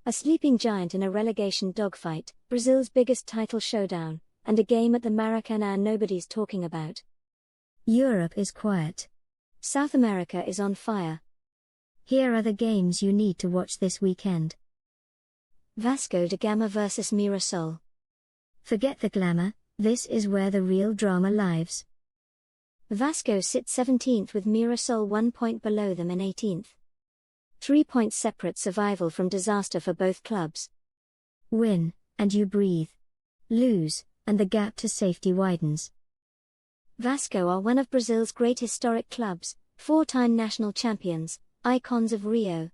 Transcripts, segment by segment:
A sleeping giant in a relegation dogfight, Brazil's biggest title showdown, and a game at the Maracanã nobody's talking about. Europe is quiet. South America is on fire. Here are the games you need to watch this weekend. Vasco da Gama vs Mirassol. Forget the glamour, this is where the real drama lives. Vasco sits 17th with Mirassol 1 point below them in 18th. 3 points separate survival from disaster for both clubs. Win, and you breathe. Lose, and the gap to safety widens. Vasco are one of Brazil's great historic clubs, 4-time national champions, icons of Rio.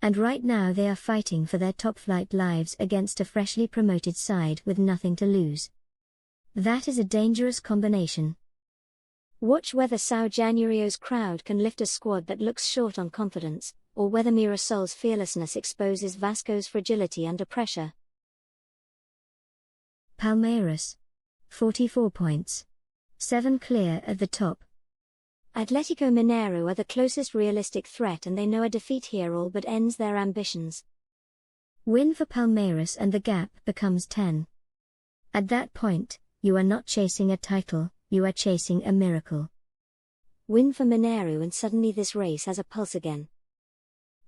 And right now they are fighting for their top-flight lives against a freshly promoted side with nothing to lose. That is a dangerous combination. Watch whether São Januario's crowd can lift a squad that looks short on confidence, or whether Mirassol's fearlessness exposes Vasco's fragility under pressure. Palmeiras. 44 points. 7 clear at the top. Atletico Mineiro are the closest realistic threat, and they know a defeat here all but ends their ambitions. Win for Palmeiras and the gap becomes 10. At that point, you are not chasing a title, you are chasing a miracle. Win for Mineiro and suddenly this race has a pulse again.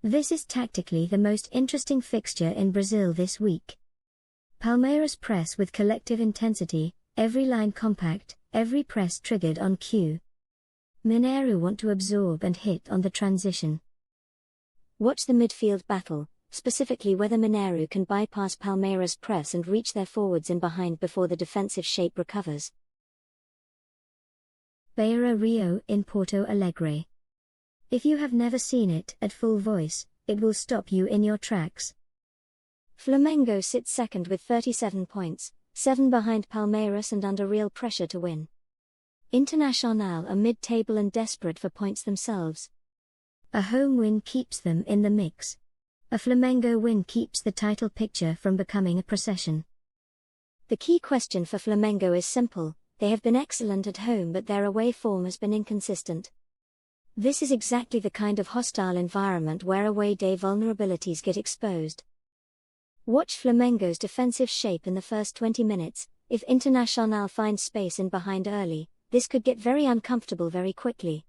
This is tactically the most interesting fixture in Brazil this week. Palmeiras press with collective intensity, every line compact, every press triggered on cue. Mineiro want to absorb and hit on the transition. Watch the midfield battle, specifically whether Mineiro can bypass Palmeiras' press and reach their forwards in behind before the defensive shape recovers. Beira-Rio in Porto Alegre. If you have never seen it at full voice, it will stop you in your tracks. Flamengo sits second with 37 points, 7 behind Palmeiras and under real pressure to win. Internacional are mid-table and desperate for points themselves. A home win keeps them in the mix. A Flamengo win keeps the title picture from becoming a procession. The key question for Flamengo is simple: they have been excellent at home but their away form has been inconsistent. This is exactly the kind of hostile environment where away day vulnerabilities get exposed. Watch Flamengo's defensive shape in the first 20 minutes. If Internacional finds space in behind early, this could get very uncomfortable very quickly.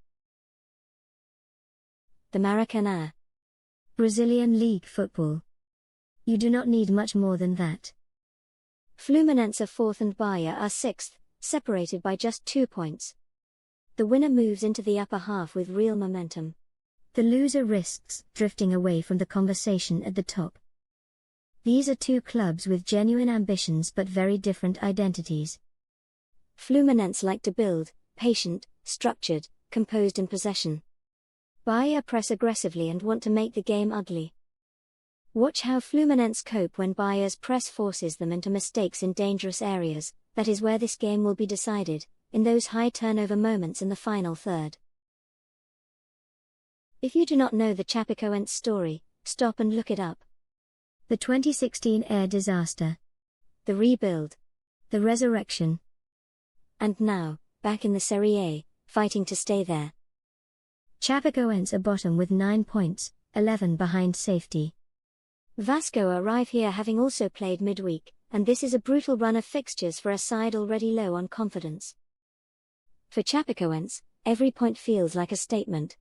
The Maracanã. Brazilian League football. You do not need much more than that. Fluminense are 4th and Bahia are 6th, separated by just 2 points. The winner moves into the upper half with real momentum. The loser risks drifting away from the conversation at the top. These are two clubs with genuine ambitions but very different identities. Fluminense like to build, patient, structured, composed in possession. Bahia press aggressively and want to make the game ugly. Watch how Fluminense cope when Bahia's press forces them into mistakes in dangerous areas. That is where this game will be decided, in those high turnover moments in the final third. If you do not know the Chapecoense story, stop and look it up. The 2016 air disaster. The rebuild. The resurrection. And now, back in the Série A, fighting to stay there. Chapecoense are bottom with 9 points, 11 behind safety. Vasco arrive here having also played midweek, and this is a brutal run of fixtures for a side already low on confidence. For Chapecoense, every point feels like a statement.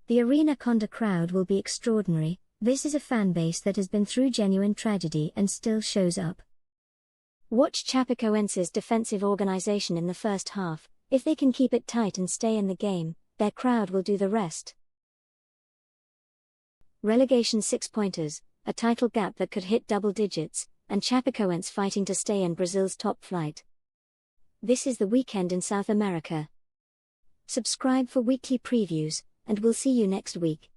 The Arena Condá crowd will be extraordinary. This is a fan base that has been through genuine tragedy and still shows up. Watch Chapecoense's defensive organization in the first half. If they can keep it tight and stay in the game, their crowd will do the rest. Relegation 6-pointers, a title gap that could hit double digits, and Chapecoense fighting to stay in Brazil's top flight. This is the weekend in South America. Subscribe for weekly previews, and we'll see you next week.